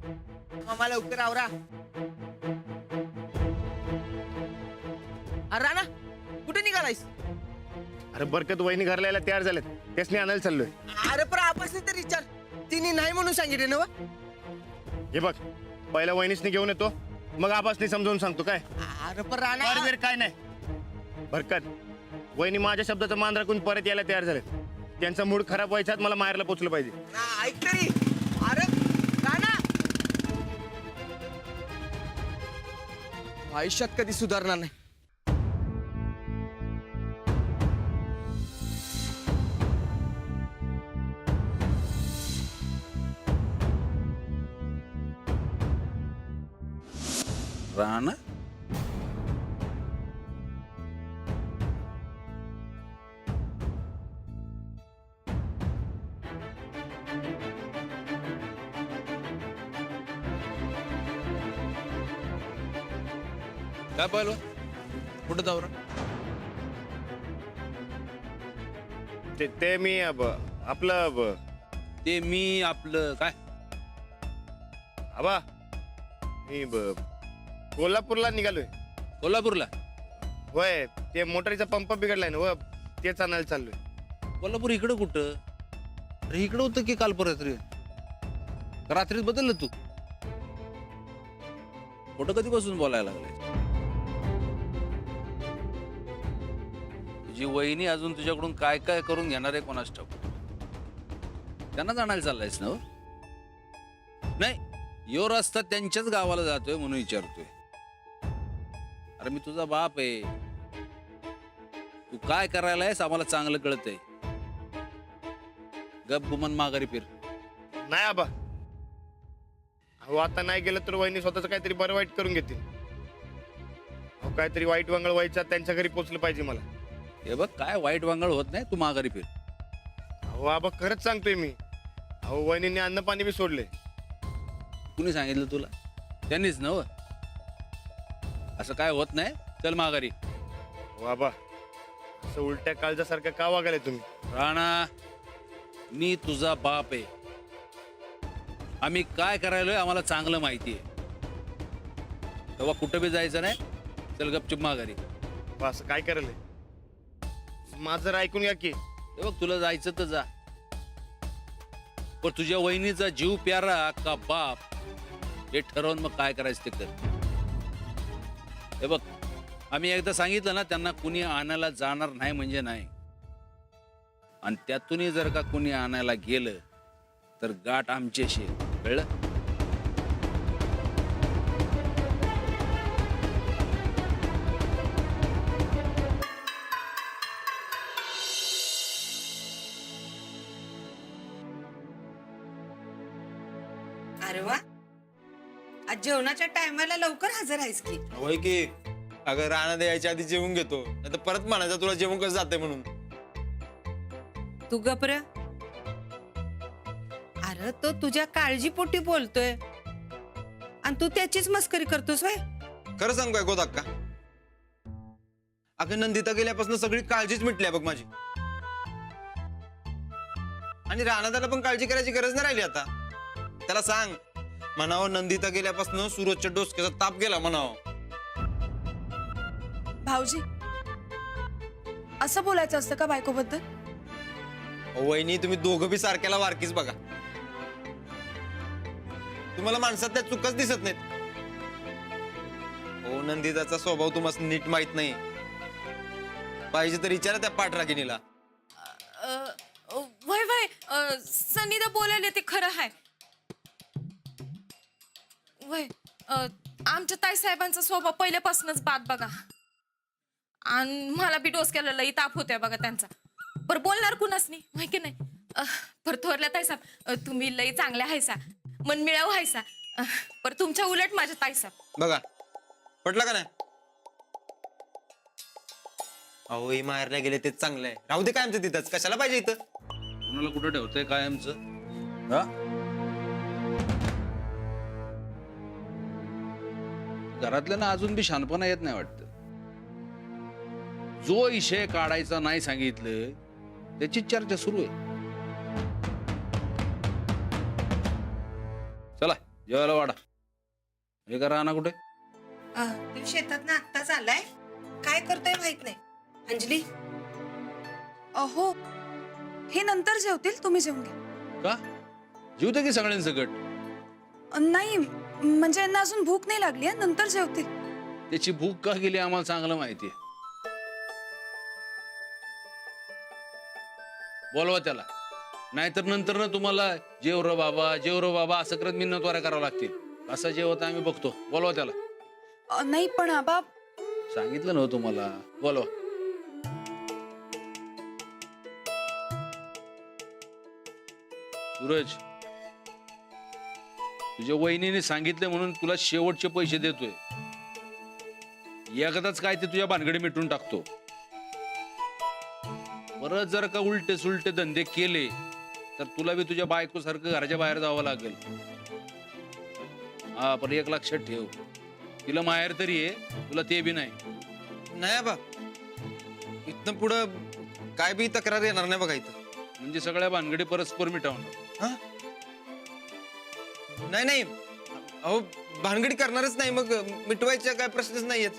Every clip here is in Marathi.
मामा लवकर आवरा. अरे राणा कुठे निघालायस? अरे बरकत वहिनी घरला यायला तयार झालेत, त्यासनी आणायला चाललोय. अरे पण आपासने तर विचार, तिने नाही म्हणून सांगितले ना. हे बघ, पहिला वहिनीसनी घेऊन येतो, मग आपासनी समजावून सांगतो. काय अरे पण राणा वेर काय नाही. बरकत वहिनी माझ्या शब्दाचा मान राखून परत यायला तयार झालेत. त्यांचा मूड खराब व्हायचा मला मारायला पोचलं पाहिजे. ऐक तरी. अरे राणा आयुष्यात कधी सुधारणार नाही. राणा काय पाहिलं कुठं जाऊ ते मी आपलं ते मी आपलं काय आबा मी कोल्हापूरला निघालोय. कोल्हापूरला? होय, ते मोटरीचा पंप बिघडलाय ना व तेच आणायला चाललोय. कोल्हापूर इकडं कुठं? अरे इकडं होतं की काल परत रे? रात्रीत बदललं तू? कुठं कधीपासून बोलायला लागलाय? तुझी वहिनी अजून तुझ्याकडून काय काय करून घेणार आहे कोणास ठाऊक. त्यांनाच आणायला चाललायस ना? नाही, यो रस्ता त्यांच्याच गावाला जातोय म्हणून विचारतोय. अरे मी तुझा बाप आहे, तू काय करायला आहेस आम्हाला चांगलं कळतंय. गप गुमान माघारी फिर. नाही आबा, अहो आता नाही गेलं तर वहिनी स्वतःच काहीतरी बरं वाईट करून घेतील. अहो काहीतरी वाईट वांगळ व्हायचं, त्यांच्या घरी पोचलं पाहिजे मला. हे बघ, काय वाईट वांगळ होत नाही, तू माघारी फिर. अहो आबा खरंच सांगतोय मी. अहो वहिनींनी अन्न पाणी बी सोडले. कुणी सांगितलं तुला? त्यांनीच ना. असं काय होत नाही, चल माघारी. बाबा असं उलट्या काळजासारखं का वागायला तुम्ही? राणा, मी तुझा बाप आहे, आम्ही काय करायलोय आम्हाला चांगलं माहिती आहे. तेव्हा कुठं बी जायचं नाही, चल गपचूप माघारी. असं काय करायलंय? माझं जरा ऐकून घ्या की. हे बघ, तुला जायचं तर जा, पण तुझ्या वहिनीचा जीव प्यारा का बाप हे ठरवून मग काय करायचं ते कर. हे बघ, आम्ही एकदा सांगितलं ना त्यांना, कुणी आणायला जाणार नाही म्हणजे नाही. आणि त्यातूनही जर का कुणी आणायला गेलं तर गाठ आमच्याशी, कळलं? अरे वा, आज जेवणाच्या टायमाला लवकर हजर आहेस की. होय की. अगं राणा द्यायच्या आधी जेवून घेतो, नाही तर परत म्हणायचं तुला जेवण कसं जाते म्हणून. तू गप्र. अरे तो तुझ्या काळजीपोटी बोलतोय आणि तू त्याचीच मस्करी करतोस व्हय? खरं सांगू काय गोदाक्का, अगं नंदिता गेल्यापासून सगळी काळजीच मिटली बघ माझी. आणि राणादाला पण काळजी करायची गरज नाही राहिली आता. त्याला सांग म्हणावं, नंदिता गेल्यापासून सूरजच्या डोसक्याचा ताप गेला म्हणावं. भाऊजी, असं बोलायचं असतं का बायकोबद्दल? वहिनी तुम्ही दोघं बी सारख्याला वारकीच बघा. तुम्हाला माणसात त्या चुकच दिसत नाहीत. हो, नंदिताचा स्वभाव तुम्हाला नीट माहित नाही. पाहिजे तर विचारा त्या पाठरागिनीला. वय वय, सनीदा बोलायला ते खरं आहे. वय, आमच्या ताईसाहेबांचा स्वभाव पहिल्यापासूनच बाद बघा. आणि मला बी डोसक्याला लई ताप होत्या बघा त्यांचा. पर बोलणार कुणाच नाही, माहिती की नाही. पर थोरल्या ताईसाहेब, तुम्ही लई चांगल्या हायसा, मन मिळाव हायसा. पर तुमच्या उलट माझ्या ताईसाहेब. बघा पटलं का नाही? अहो ही माहेरला गेले तेच चांगलं आहे. राहू दे काय आमचं तिथंच, कशाला पाहिजे इथं? कुणाला कुठं ठेवतंय काय आमचं? हा, घरातल्याना अजून बी शानपणा येत नाही वाटतं. जो विषय काढायचा नाही सांगितलं त्याची चर्चा सुरू आहे. चला जेवायला वाडा. हे का राहणार कुठे? तू शेतात ना आत्ताच आलाय, काय करतोय माहित नाही. अंजली, अहो हे नंतर जेवतील, तुम्ही जेवून घ्या. का जेवते की सगळ्यांसकट? नाही म्हणजे यांना अजून भूक नाही लागली आहे, नंतर जेवतील. त्याची भूक का गेली आम्हाला चांगलं माहितीये. बोलवा त्याला, नाहीतर नंतर ना तुम्हाला जेव र बाबा असं करत मिन्नतवाऱ्या करावं लागतील. कसा जेवता आम्ही बघतो. बोलवा त्याला. नाही पण आबा, सांगितलं ना तुम्हाला. बोलवा. सूरज, तुझ्या वहिनीने सांगितले म्हणून तुला शेवटचे पैसे देतोय. एकदाच काय ते तुझ्या भानगडी मिटून टाकतो. परत जर का उलटे सुलटे धंदे केले तर तुला बी तुझ्या बायको सारखं घराच्या बाहेर जावं लागेल. हा, पण एक लक्षात ठेव, तिला माहेर तरी आहे, तुला ते बी नाही. नाही आबा, इथनं पुढं काय बी तक्रार येणार नाही बघा इथं. म्हणजे सगळ्या भानगडी परस्पर मिटवणार. हा? नाही अहो, भानगडी करणारच नाही, मग मिटवायच्या काय प्रश्नच नाहीयेत.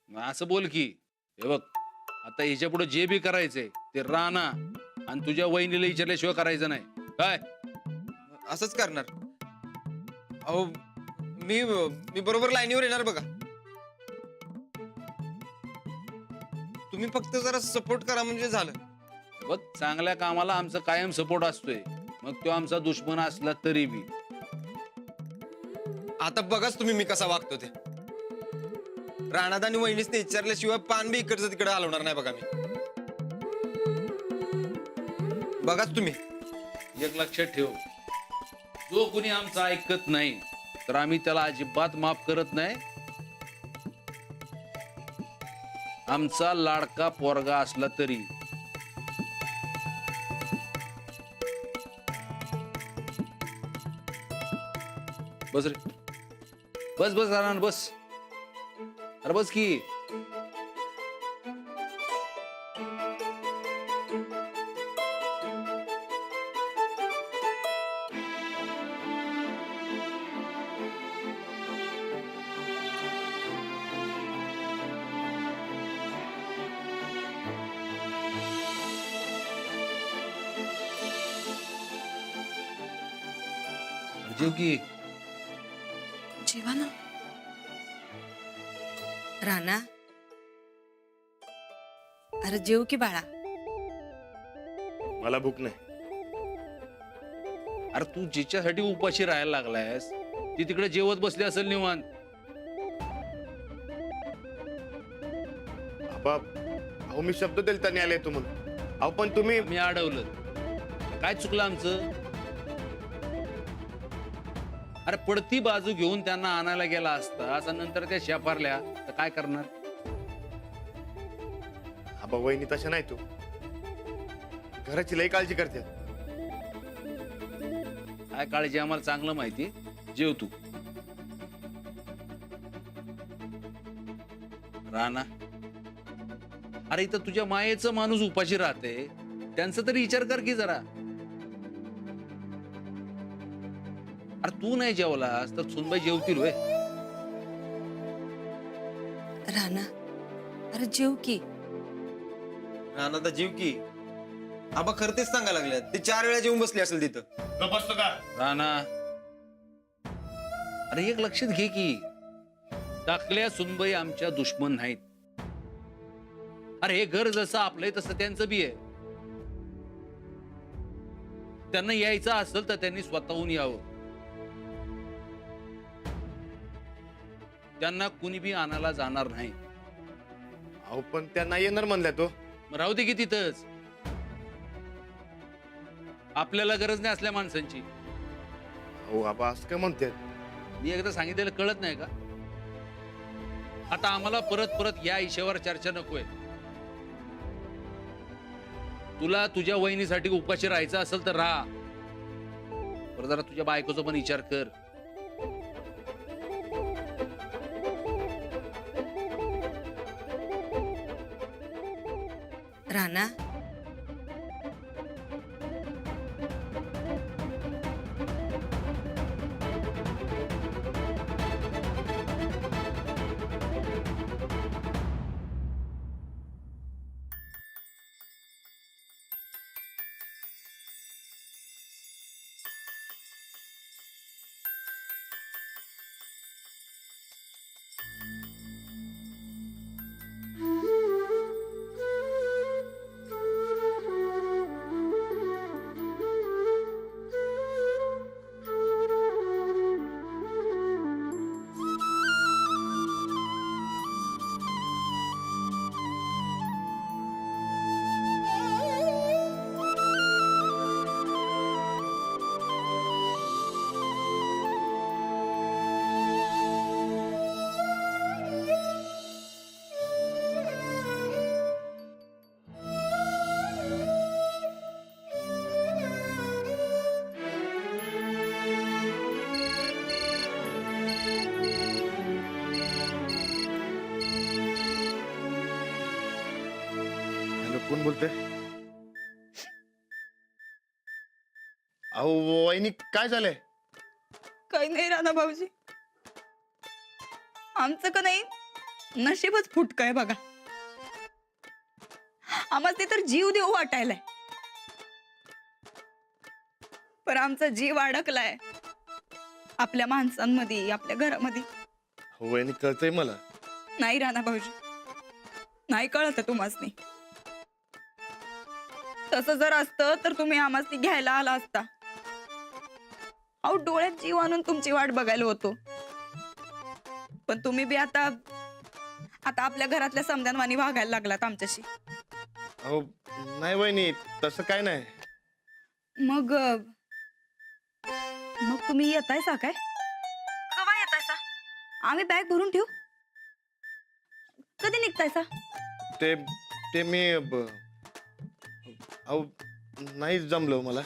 असं बोल की. हे बघ, आता ह्याच्या पुढे जे बी करायचंय ते राणा आणि तुझ्या वहिनीला विचारल्याशिवाय करायचं नाही. काय? असंच करणार. अहो मी बरोबर लाईनीवर येणार बघा. तुम्ही फक्त जरा सपोर्ट करा म्हणजे झालं. बघ, चांगल्या कामाला आमचा कायम सपोर्ट असतोय, मग तो आमचा दुश्मन असला तरी बी. आता बघाच तुम्ही मी कसा वागतो ते. राणात आणि वहिनीसने विचारल्याशिवाय पान बी इकडचं तिकडे हलवणार नाही बघा मी. बघाच तुम्ही. एक लक्षात ठेव, जो कोणी आमचं ऐकत नाही तर आम्ही त्याला अजिबात माफ करत नाही. आमचा लाडका पोरगा असला तरी. बस रे, बस राणा, बस. अरे बस की. जेव की. जेवा ना. राणा, अरे जेव की बाळा. मला भूक नाही. अरे तू जिच्यासाठी उपाशी राहायला लागलायस ती तिकडे जेवत बसली असेल निवांत. आबा, अहो मी शब्द दिल त्यांनी आले तुम्हाला. अहो पण तुम्ही. मी अडवलं, काय चुकलं आमचं? अरे पडती बाजू घेऊन त्यांना आणायला गेला असता, असं नंतर त्या शेपारल्या तर काय करणार? आबा, वहिनी तशा नाही तू. घराची लई काळजी करते. काय काळजी आम्हाला चांगलं माहिती. जेव तू. राणा, अरे इथं तुझ्या मायेचं माणूस उपाशी राहते, त्यांचा तरी विचार कर की जरा. अरे तू नाही जेवलास तर सुनबाई जेवतील होय. राणा, अरे जेव की. राणाचा जीव की. आबा खरं तेच सांगायला लागले, ते 4 वेळा जेवून बसले असेल तिथं. बसतो का? राणा, अरे एक लक्षात घे की टाकल्या सुनबाई आमच्या दुश्मन नाहीत. अरे हे घर जसं आपलंय तसं त्यांचं बी आहे. त्यांना यायचं असेल तर त्यांनी स्वतःहून यावं. त्यांना कुणी बी आणायला जाणार नाही. अहो पण त्या नाही येणार म्हणल्या तो. मग राहू दे की तिथंच. आपल्याला गरज नाही असल्या माणसांची. अहो आबा, असं काय म्हणते? मी एकदा सांगितलेलं कळत नाही का? आता आम्हाला परत परत या विषयावर चर्चा नकोय. तुला तुझ्या वहिनीसाठी उपाशी राहायचं असेल तर राहा, बरं जरा तुझ्या बायकोचा पण विचार कर. राणा, कोण बोलते? अहो वहिनी काय झालंय? काही नाही राणा भाऊजी, आमचं का नाही नशीबच फुटकं आहे बघा. आम्हाला ते तर जीव देऊ वाटायलाय, पण आमचा जीव अडकलाय आपल्या माणसांमध्ये, आपल्या घरामध्ये. अहो वहिनी कळतंय मला. नाही राणा भाऊजी, नाही कळत तुम्हासनी. तसं जर असतं तर तुम्ही आम्हासनी घ्यायला आला असता. अहो डोळ्यात जीव आणून तुमची वाट बघायला होतो, पण तुम्ही बी आता आपल्या घरातल्या समद्यांवानी वागायला लागलात आमच्याशी. अहो नाही वहिनी, तसं काय नाही. मग मग तुम्ही येतायसा काय? केव्हा येतायसा? आम्ही बॅग भरून ठेवू. कधी निघतायसा? ते मी अहो नाही जमलं मला.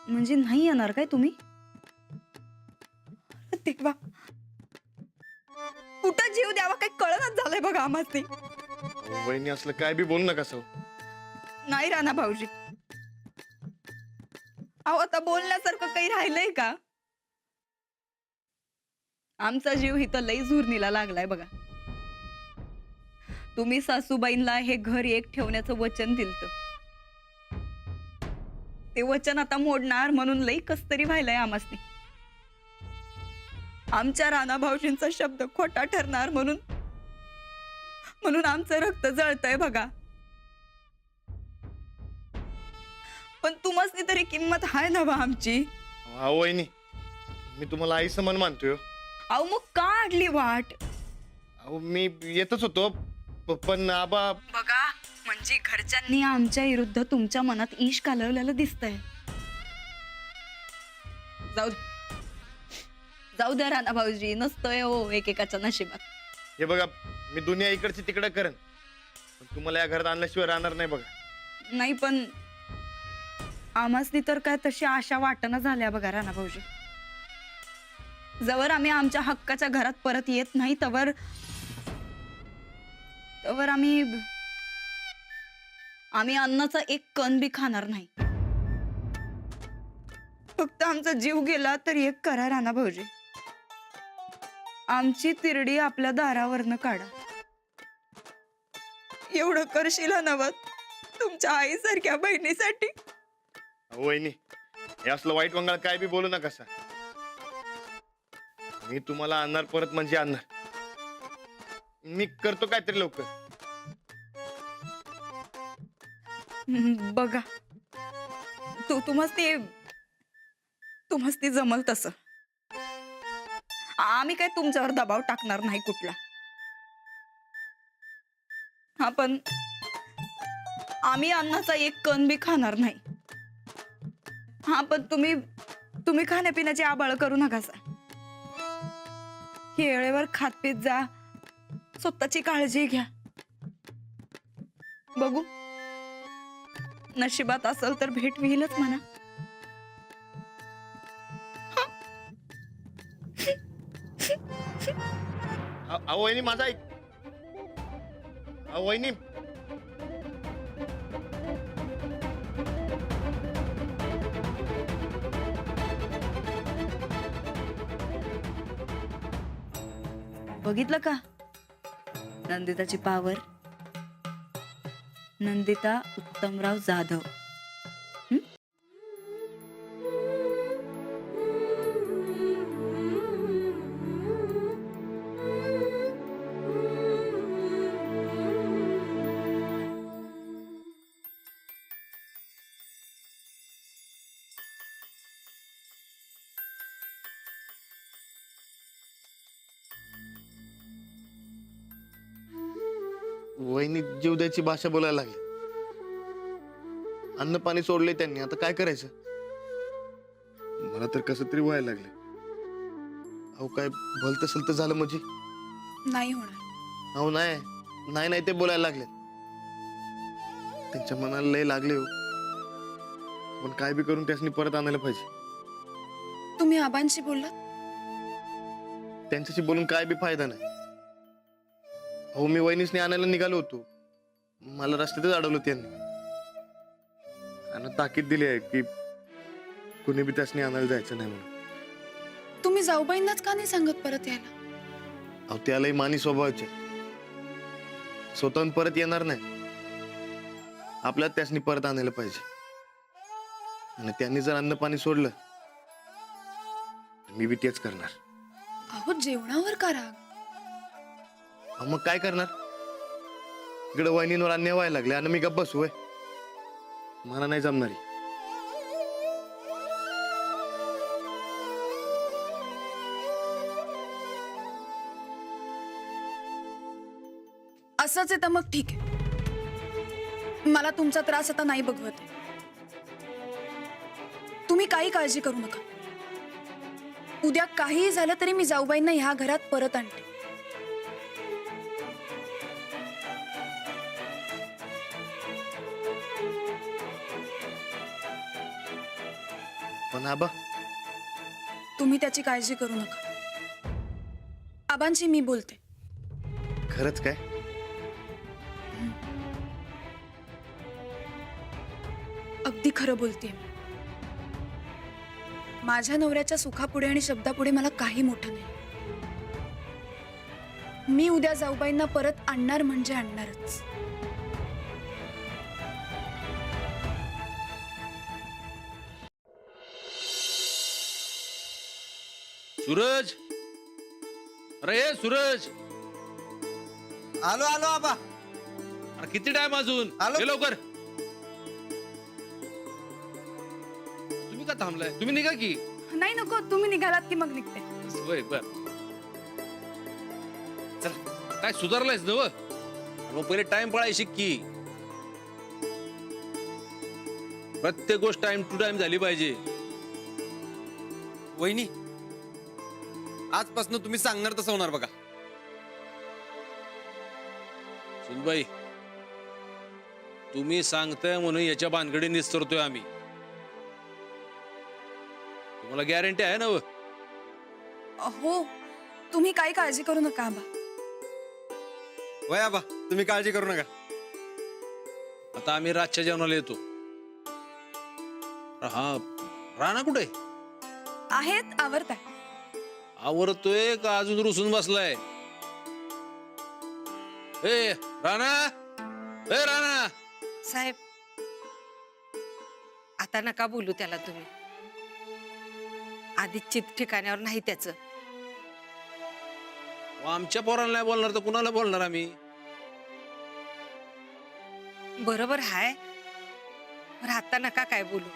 म्हणजे नाही येणार काय तुम्ही? देवा, कुठं जीव द्यावा काही कळणच झालंय बघा आम्हाला. अहो, वहिनी असलं काय बी बोलू नका सौ. नाही राणा भाऊजी, अहो आता बोलण्यासारखं काही राहिलंय का? आमचा जीव इथं लई झुरणीला लागलाय बघा. तुम्ही सासूबाईंना हे घर एक ठेवण्याचं वचन दिलत, ते वचन आता मोडणार म्हणून लई कसतरी व्हायलाय आमासनी. आमच्या राणा भाऊजींचा शब्द खोटा ठरणार म्हणून आमचं रक्त जळतंय बघा. पण तुम्हासनी तरी किंमत आहे ना बा आमची. अहो वहिनी, मी तुम्हाला आई समान मानतोय. अहो मग का अडली वाट? अहो मी येतच होतो, पण आबा. बघा, म्हणजे घरच्यांनी आमच्या विरुद्ध तुमच्या मनात ईश कालवलेलं दिसतंय. जाऊ द्या राणा भाऊजी, नसतोय हो एकेकाच्या नशिबात. हे बघा, मी दुनिया इकडची तिकडे करेन, पण तुम्हाला या घरात आणल्याशिवाय राहणार नाही बघा. नाही पण आम्हासनी तर काय तशी आशा वाटणं झाल्या बघा राणा भाऊजी. जवळ आम्ही आमच्या हक्काच्या घरात परत येत नाही तवर आम्ही अन्नाचा एक कण बी खाणार नाही. फक्त आमचा जीव गेला तर एक करा राणा भाऊजी, आमची तिरडी आपल्या दारावरनं काढा. एवढं करशील नवत तुमच्या आईसारख्या बहिणीसाठी. अहो वहिनी, हे असलं वाईट वंगाळ काय बी बोलू नका सर. मी तुम्हाला आणणार परत म्हणजे आणणार. मी करतो काहीतरी लवकर. बघा, तुम्हासनी जमल तसं. आम्ही काय तुमच्यावर दबाव टाकणार नाही कुठला. हा पण आम्ही अन्नाचा एक कण बी खाणार नाही. हा पण तुम्ही खाण्यापिण्याची आबाळ करू नका सा. वेळेवर खात पीत जा, स्वतःची काळजी घ्या. बघू, नशिबात असेल तर भेट होईलच म्हणा. अहो वहिनी, माझा ऐक. अहो वहिनी, बघितलं का नंदिताची पावर? नंदिता उत्तमराव जाधव. वहिनी जीव द्यायची भाषा बोलायला लागली. अन्न पाणी सोडले त्यांनी, आता काय करायचं? मला तर कसं तरी व्हायला लागले. अहो काय भलत सलत झालं म्हणजे? नाही होणार. अहो नाही नाही ते बोलायला लागले. त्यांच्या मनाला लय लागले हो, पण काय बी करून त्यासनी परत आणायला पाहिजे. तुम्ही आबांशी बोललात? त्यांच्याशी बोलून काय बी फायदा नाही. हो मी वहिनीसने आणायला निघालो होतो, मला रस्त्यातच अडवलं त्यांनी आणि ताकीद दिली आहे की कुणी बी त्यासनी आणायला जायचं नाही म्हणून. तुम्ही जाऊबाईंनाच का नाही सांगत परत यायला? अहो त्यालाही मानी स्वभावाचे, स्वतःहून परत येणार नाही, आपल्यात त्यासनी परत आणायला पाहिजे. आणि त्यांनी जर अन्न पाणी सोडलं तर मी बी तेच करणार. अहो जेवणावर का राग? अहो, मग काय करणार? इकडे वहिनींवर अन्याय व्हायला लागले आणि मी गप्प बसू होय? मला नाही जमणारी. असंच आहे तर मग ठीक आहे, मला तुमचा त्रास आता नाही बघवत आहे. तुम्ही काही काळजी करू नका. उद्या काहीही झालं तरी मी जाऊबाईंना ह्या घरात परत आणते. पण आबा, तुम्ही त्याची काळजी करू नका. आबांशी मी बोलते. खरंच काय? अगदी खरं बोलतेय. माझ्या नवऱ्याच्या सुखापुढे आणि शब्दापुढे मला काही मोठं नाही. मी उद्या जाऊबाईंना परत आणणार म्हणजे आणणारच. सूरज, अरे ए सूरज, आलो आलो आबा. अरे किती टाइम अजून? आलो. ये लवकर. तुम्ही का थांबलाय? तुम्ही निघा की. नाही नको, तुम्ही निघालात की मग निघते. होय बर. चल काय सुधारलायस नव? मग पहिले टाइम पळाय शिक की. प्रत्येक गोष्ट टाइम टू टाइम झाली पाहिजे. वहिनी, आजपासून तुम्ही सांगणार तसं होणार बघा. सुनबाई, तुम्ही सांगताय म्हणून याच्या भानगडी निस्तरतोय आम्ही. तुम्हाला गॅरंटी आहे ना? हो, तुम्ही काही काळजी करू नका आबा. वय आबा, तुम्ही काळजी करू नका. आता आम्ही रातच्या जेवणाला येतो. हा, राणा कुठे? आहेत, आवरताय. आवरतोय का अजून रुसून बसलाय? ए राणा, ए राणा. साहेब, आता नका बोलू त्याला तुम्ही. आधी चित ठिकाण्यावर नाही त्याचं. आमच्या पोराला नाही बोलणार तर कुणाला बोलणार आम्ही? बरोबर हाय, पण आता नका काय बोलू.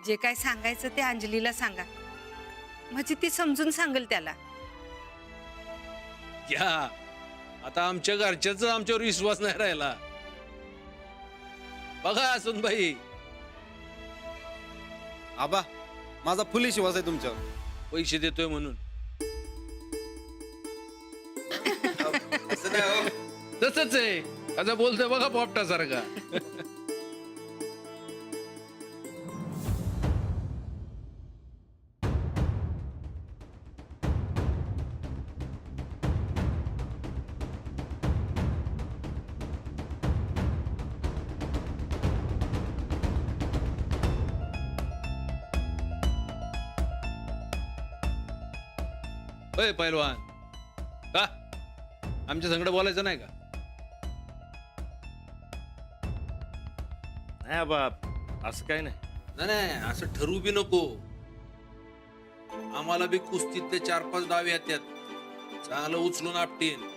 जे काय सांगायचं ते अंजलीला सांगा, म्हणजे ती समजून सांगेल त्याला. क्या आता आमच्या घरच्याच आमच्यावर विश्वास नाही राहिला. बघा सुनबाई, आबा, माझा फुल विश्वास आहे तुमच्यावर. पैसे देतोय म्हणून. असं नाही हो. तसंच आहे, आता बोलतोय बघा पोपटासारखा. होय पैलवान, का आमच्या संगड बोलायचं नाही का? नाही आबा, असं काय नाही. नाही नाही, असं ठरवू बी नको. आम्हाला बी कुस्तीत ते 4-5 डाव येतात, चांगलं उचलून आपटीन.